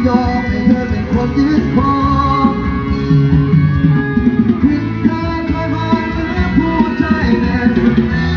ยอมให้เธอเป็นคนยึดครองผิดทางคอยผ่านหรือผู้ใจแน่สุดมือ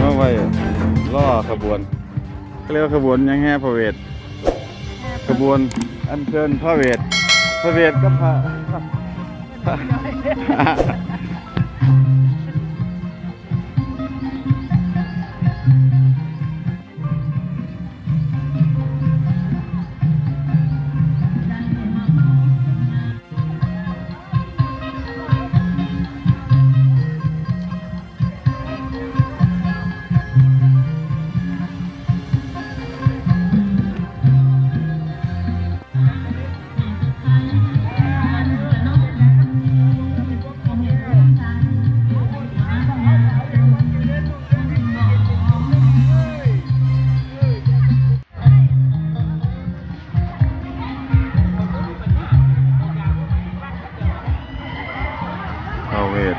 สองไว้ล่อขบวนก็เรียกว่าขบวนยังแห่พระเวทขบวนอัญเชิญพระเวทก็พระพระเวท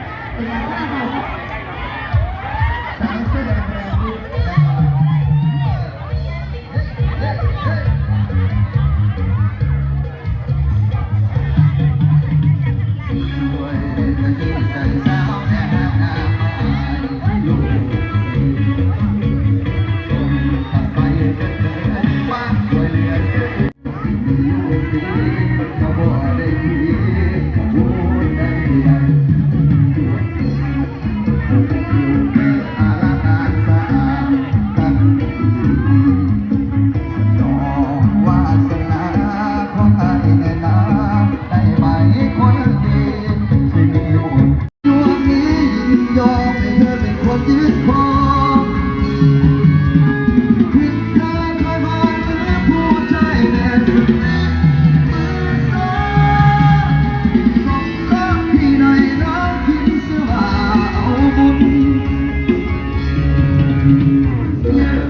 ยอมให้เธอเป็นคนยึดครองผิดทางคอยผ่านหรือผู้ใจแน่สุดมือสองรักพี่หน่อยน้องคิดเสียว่าเอาบุญเลิก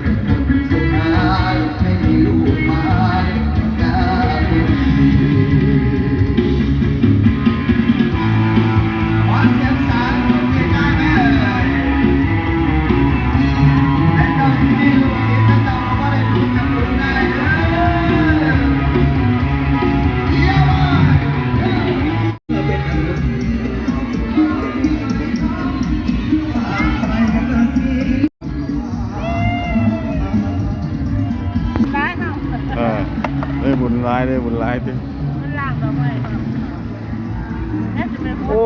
สุดท้ายไม่มีลูกไม้กาบุญวันเสียงสารได้บุญร้ายดิ มันล่างเราไป โอ้